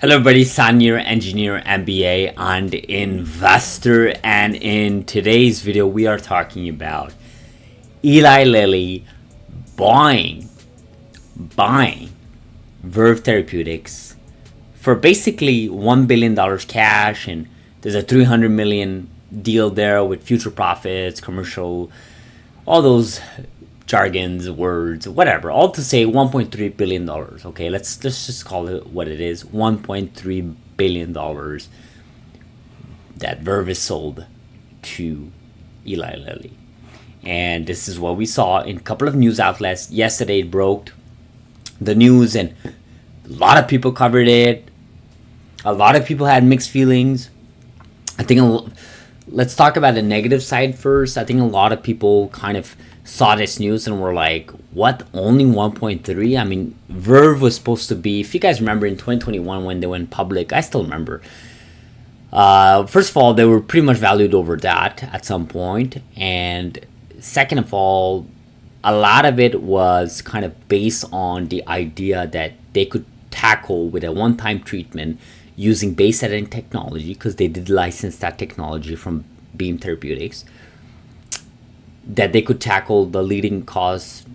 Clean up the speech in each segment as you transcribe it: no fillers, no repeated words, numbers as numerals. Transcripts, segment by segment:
Hello everybody, Sanir, engineer, MBA, and investor, and in today's video we are talking about Eli Lilly buying Verve Therapeutics for basically $1 billion cash, and there's a $300 million deal there with future profits, commercial, all those jargons, words, whatever, all to say $1.3 billion. Okay, let's just call it what it is, $1.3 billion that Verve is sold to Eli Lilly. And this is what we saw in a couple of news outlets. Yesterday it broke the news and a lot of people covered it. A lot of people had mixed feelings. I think let's talk about the negative side first. I think a lot of people kind of saw this news and were like, what, only 1.3? I mean, Verve was supposed to be, if you guys remember in 2021 when they went public, I still remember. First of all, they were pretty much valued over that at some point. And second of all, a lot of it was kind of based on the idea that they could tackle with a one-time treatment using base editing technology, because they did license that technology from Beam Therapeutics, that they could tackle the leading cause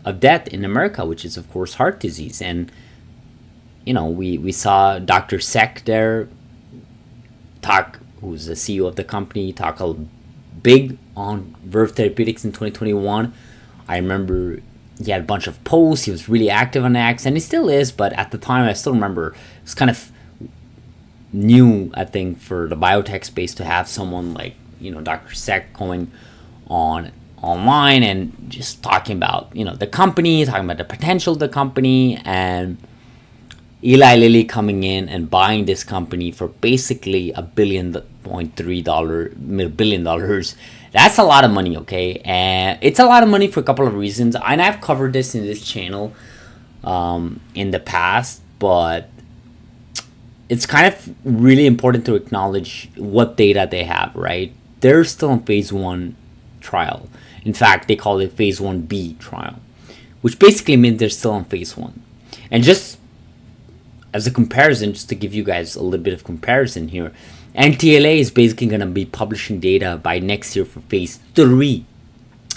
of death in America, which is, of course, heart disease. And, you know, we saw Dr. Sek there talk, who's the CEO of the company, talk big on Verve Therapeutics in 2021. I remember he had a bunch of posts. He was really active on X, and he still is, but at the time, I still remember it was kind of new, I think, for the biotech space to have someone like, you know, Dr. Sek going online and just talking about, you know, the company, talking about the potential of the company, and Eli Lilly coming in and buying this company for basically $1.3 billion. That's a lot of money, okay? And it's a lot of money for a couple of reasons. And I've covered this in this channel in the past, but it's kind of really important to acknowledge what data they have, right? They're still in phase 1 trial. In fact, they call it phase 1B trial, which basically means they're still in phase 1. And just as a comparison, just to give you guys a little bit of comparison here, NTLA is basically going to be publishing data by next year for phase 3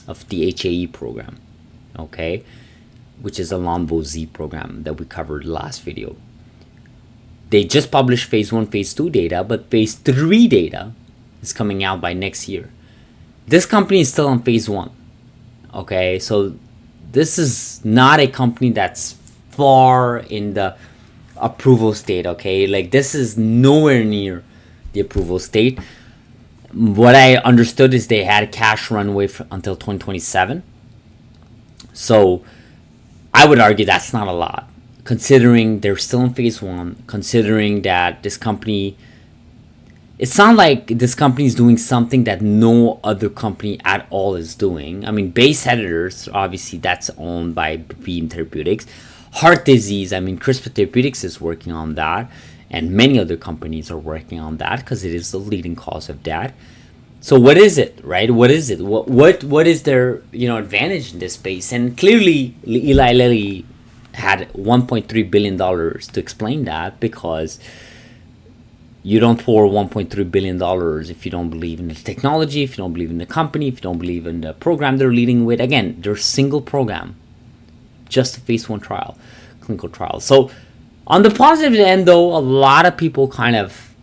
of the HAE program, okay, which is a Lonvo-Z program that we covered last video. They just published phase 1, phase 2 data, but phase 3 data is coming out by next year. This company is still in phase 1, okay? So this is not a company that's far in the approval state, okay? Like, this is nowhere near the approval state. What I understood is they had a cash runway until 2027. So I would argue that's not a lot, considering they're still in phase 1, considering that this company, it sounds like this company is doing something that no other company at all is doing. I mean, base editors, obviously that's owned by Beam Therapeutics. Heart disease, I mean, CRISPR Therapeutics is working on that, and many other companies are working on that because it is the leading cause of death. So what is it, right? What is it? What is their, you know, advantage in this space? And clearly, Eli Lilly had $1.3 billion to explain that, because you don't pour $1.3 billion if you don't believe in the technology, if you don't believe in the company, if you don't believe in the program they're leading with. Again, their single program, just a phase 1 trial, clinical trial. So on the positive end, though, a lot of people kind of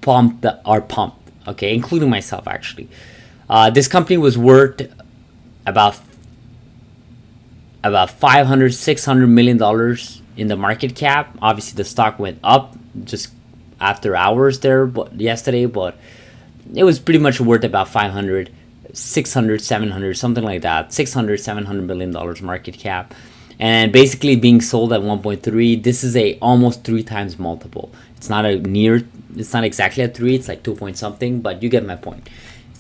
are pumped, okay, including myself, actually. This company was worth about $500-600 million in the market cap. Obviously, the stock went up just after hours there, but yesterday, but it was pretty much worth about 500, 600, 700, something like that, 600, 700 million dollars market cap, and basically being sold at 1.3. This is a almost 3 times multiple. It's not exactly a 3, it's like 2 point something, but you get my point.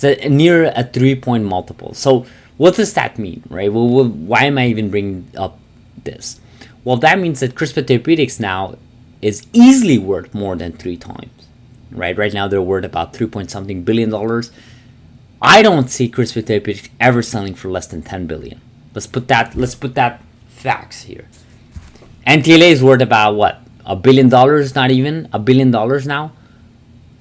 It's near a 3-point multiple. So what does that mean, right? Well, why am I even bringing up this? Well, that means that CRISPR Therapeutics now is easily worth more than 3 times, right? Right now they're worth about 3 point something billion dollars. I don't see CRISPR Therapeutics ever selling for less than 10 billion. Let's put that facts here. NTLA is worth about what? $1 billion, not even $1 billion now,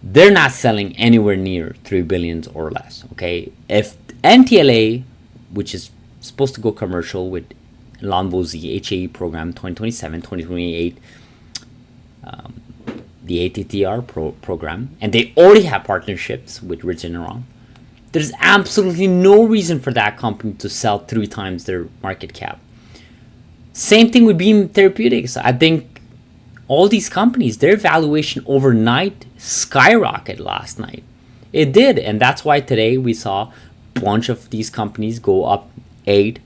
they're not selling anywhere near 3 billions or less. Okay, if NTLA, which is supposed to go commercial with Lonvo-Z HAE program 2027, 2028, the ATTR program, and they already have partnerships with Regeneron, there's absolutely no reason for that company to sell 3 times their market cap. Same thing with Beam Therapeutics. I think all these companies, their valuation overnight skyrocketed last night. It did, and that's why today we saw a bunch of these companies go up 8,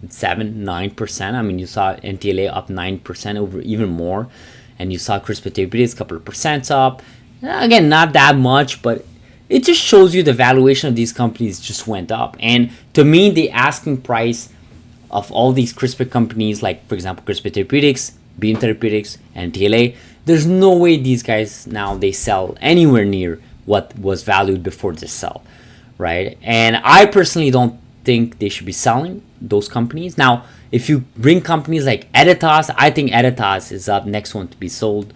7, 9%. I mean, you saw NTLA up 9% over, even more, and you saw CRISPR Therapeutics a couple of percents up. Again, not that much, but it just shows you the valuation of these companies just went up. And to me, the asking price of all these CRISPR companies, like for example CRISPR Therapeutics, Beam Therapeutics, and TLA, there's no way these guys now they sell anywhere near what was valued before this sell, right? And I personally don't think they should be selling those companies. Now, if you bring companies like Editas, I think Editas is up next one to be sold.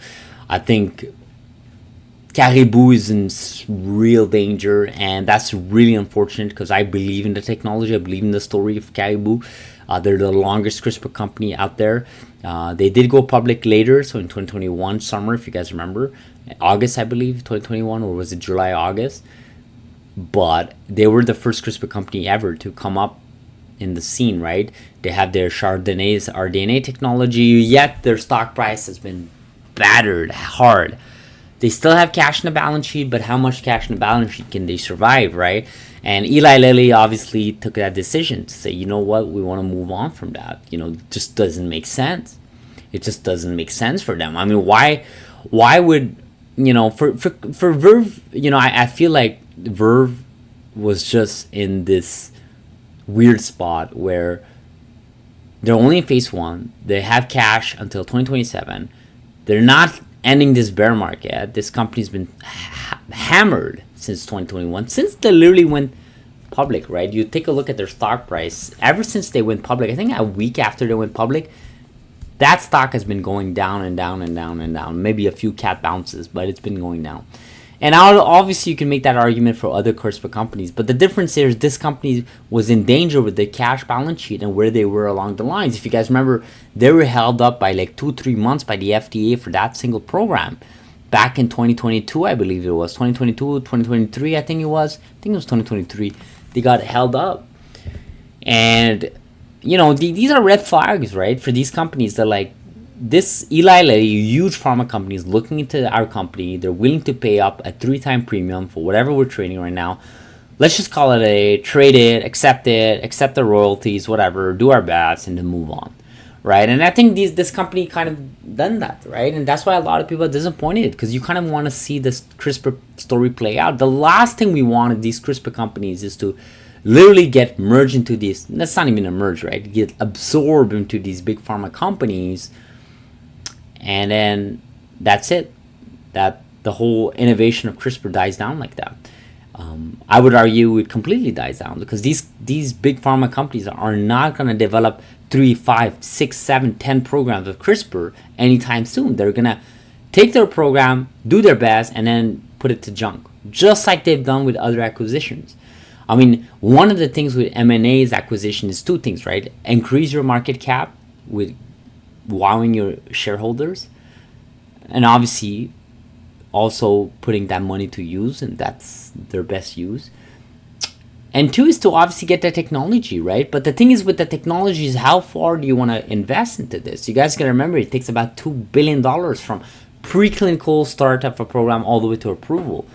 I think Caribou is in real danger, and that's really unfortunate because I believe in the technology. I believe in the story of Caribou. They're the longest CRISPR company out there. They did go public later, so in 2021 summer, if you guys remember, August, I believe, 2021, or was it July, August? But they were the first CRISPR company ever to come up in the scene, right? They have their Chardonnay's RDNA technology, yet their stock price has been battered hard. They still have cash in the balance sheet, but how much cash in the balance sheet can they survive, right? And Eli Lilly obviously took that decision to say, you know what, we want to move on from that. You know, it just doesn't make sense. It just doesn't make sense for them. I mean, why would, you know, for Verve, you know, I feel like Verve was just in this weird spot where they're only in phase 1. They have cash until 2027. They're not ending this bear market. This company's been hammered since 2021, since they literally went public, right? You take a look at their stock price. Ever since they went public, I think a week after they went public, that stock has been going down and down and down and down. Maybe a few cat bounces, but it's been going down. And obviously you can make that argument for other CRISPR companies, but the difference here is this company was in danger with the cash balance sheet and where they were along the lines. If you guys remember, they were held up by like 2-3 months by the FDA for that single program. Back in 2022, I believe it was. 2022, 2023, I think it was. I think it was 2023. They got held up. And, you know, these are red flags, right? For these companies, they're like, this Eli Lilly, huge pharma company, is looking into our company. They're willing to pay up a 3-time premium for whatever we're trading right now. Let's just call it a trade it, accept the royalties, whatever, do our best, and then move on, right? And I think this company kind of done that, right? And that's why a lot of people are disappointed, because you kind of want to see this CRISPR story play out. The last thing we wanted these CRISPR companies is to literally get merged into these. That's not even a merge, right? Get absorbed into these big pharma companies. And then that's it. That the whole innovation of CRISPR dies down like that. I would argue it completely dies down because these big pharma companies are not going to develop 3, 5, 6, 7, 10 programs of CRISPR anytime soon. They're going to take their program, do their best, and then put it to junk, just like they've done with other acquisitions. I mean, one of the things with M&A's acquisition is 2 things, right? Increase your market cap with wowing your shareholders, and obviously also putting that money to use, and that's their best use. And 2 is to obviously get the technology, right? But the thing is with the technology is how far do you want to invest into this? You guys got to remember it takes about $2 billion from preclinical start of a program all the way to approval.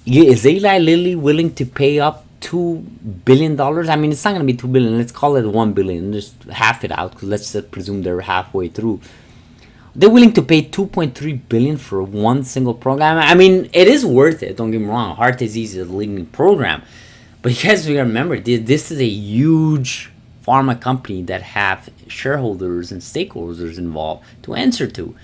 Is Eli Lilly willing to pay up $2 billion? I mean, it's not going to be $2 billion. Let's call it $1 billion. Just half it out, because let's just presume they're halfway through. They're willing to pay $2.3 billion for one single program. I mean, it is worth it. Don't get me wrong. Heart disease is a leading program, but you guys remember this is a huge pharma company that have shareholders and stakeholders involved to answer to.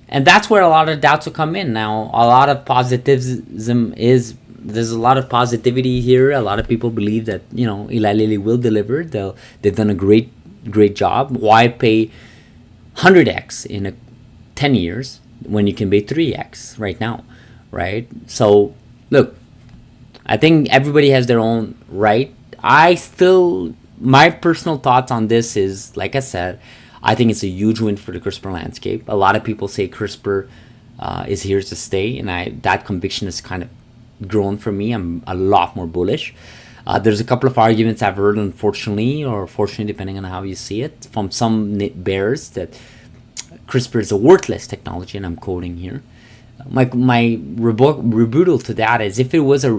And that's where a lot of doubts will come in. Now, a lot of positivism is, there's a lot of positivity here. A lot of people believe that, you know, Eli Lilly will deliver. They've done a great job. Why pay 100x in a 10 years when you can pay 3x right now, right? So look, I think everybody has their own right. My personal thoughts on this is, like I said, I think it's a huge win for the CRISPR landscape. A lot of people say CRISPR is here to stay, and that conviction has kind of grown for me. I'm a lot more bullish. There's a couple of arguments I've heard, unfortunately, or fortunately, depending on how you see it, from some bears that CRISPR is a worthless technology, and I'm quoting here. My rebuttal to that is, if it was a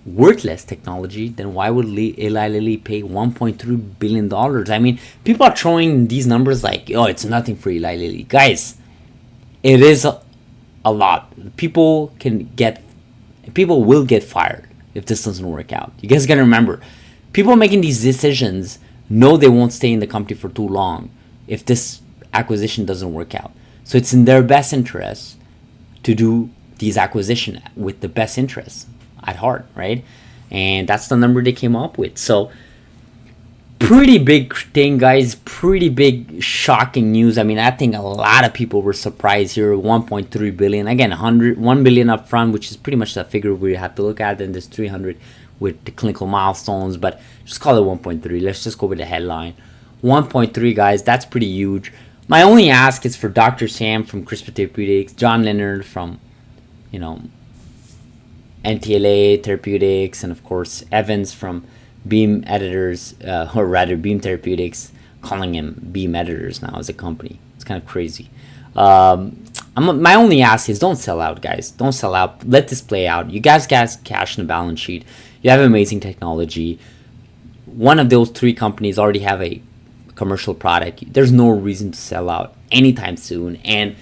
worthless technology, then why would Eli Lilly pay $1.3 billion? I mean, people are throwing these numbers like, oh, it's nothing for Eli Lilly. Guys, it is a lot. People will get fired if this doesn't work out. You guys gotta remember, people making these decisions know they won't stay in the company for too long if this acquisition doesn't work out. So it's in their best interest to do these acquisitions with the best interests at heart, right? And that's the number they came up with. So pretty big thing, guys. Pretty big, shocking news. I mean, I think a lot of people were surprised here. 1.3 billion. Again, 1 billion up front, which is pretty much the figure we have to look at. Then there's 300 with the clinical milestones, but just call it 1.3. Let's just go with the headline. 1.3, guys. That's pretty huge. My only ask is for Dr. Sam from CRISPR Therapeutics, John Leonard from, NTLA Therapeutics, and of course Evans from Beam Editors, or rather Beam Therapeutics, calling him Beam Editors now as a company. It's kind of crazy. My only ask is, don't sell out, guys. Don't sell out. Let this play out. You guys got cash in the balance sheet. You have amazing technology. One of those three companies already have a commercial product. There's no reason to sell out anytime soon, and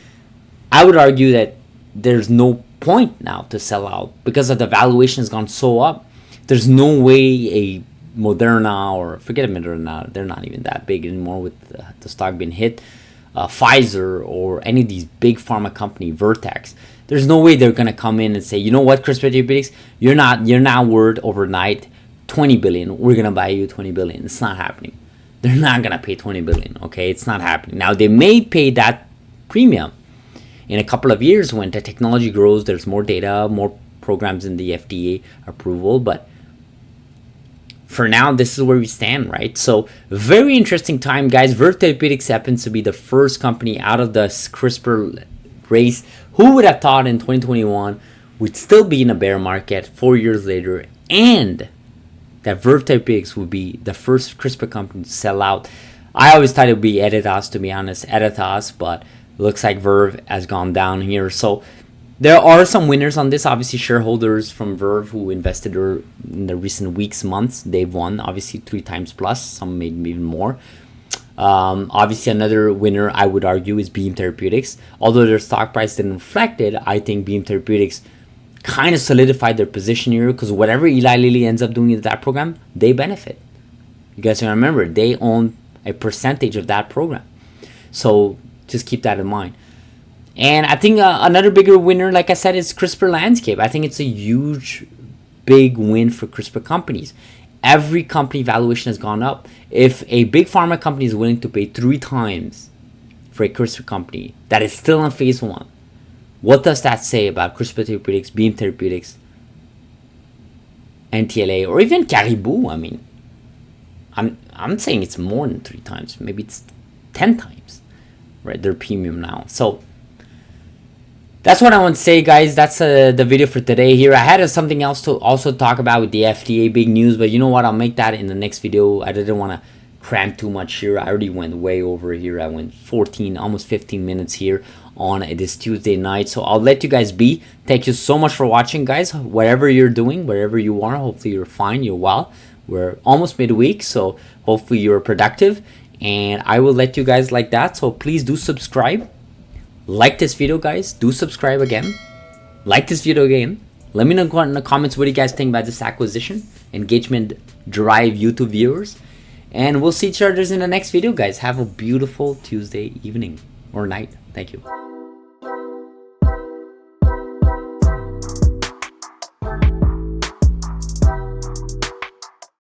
I would argue that there's no point now to sell out because of the valuation has gone so up. There's no way a Moderna, or forget Moderna, they're not even that big anymore with the stock being hit, Pfizer, or any of these big pharma company, Vertex. There's no way they're gonna come in and say, you know what, CRISPR Therapeutics, you're now worth overnight 20 billion. We're gonna buy you 20 billion. It's not happening. They're not gonna pay 20 billion. Okay, it's not happening. Now they may pay that premium in a couple of years when the technology grows. There's more data, more programs in the FDA approval, but for now, this is where we stand, right? So very interesting time, guys. Verve Therapeutics happens to be the first company out of the CRISPR race. Who would have thought in 2021 we'd still be in a bear market 4 years later, and that Verve Therapeutics would be the first CRISPR company to sell out? I always thought it would be Editas, to be honest, Editas, but it looks like Verve has gone down here. So there are some winners on this. Obviously, shareholders from Verve who invested in the recent weeks, months, they've won, obviously 3 times plus, some maybe even more. Obviously, another winner, I would argue, is Beam Therapeutics. Although their stock price didn't reflect it, I think Beam Therapeutics kind of solidified their position here, because whatever Eli Lilly ends up doing with that program, they benefit. You guys can remember, they own a percentage of that program. So just keep that in mind. And I think another bigger winner, like I said, is CRISPR landscape. I think it's a huge, big win for CRISPR companies. Every company valuation has gone up. If a big pharma company is willing to pay 3 times for a CRISPR company that is still in phase 1, what does that say about CRISPR Therapeutics, Beam Therapeutics, NTLA, or even Caribou? I mean, I'm saying it's more than 3 times. Maybe it's 10 times, right? They're premium now. So that's what I want to say, guys. That's the video for today here. I had something else to also talk about with the FDA, big news, but you know what? I'll make that in the next video. I didn't want to cram too much here. I already went way over here. I went 14, almost 15 minutes here on this Tuesday night. So I'll let you guys be. Thank you so much for watching, guys. Whatever you're doing, wherever you are, hopefully you're fine, you're well. We're almost midweek, so hopefully you're productive. And I will let you guys like that. So please do subscribe. Like this video, guys. Do subscribe again. Like this video again. Let me know in the comments what you guys think about this acquisition. Engagement drive YouTube viewers. And we'll see each other in the next video, guys. Have a beautiful Tuesday evening or night. Thank you.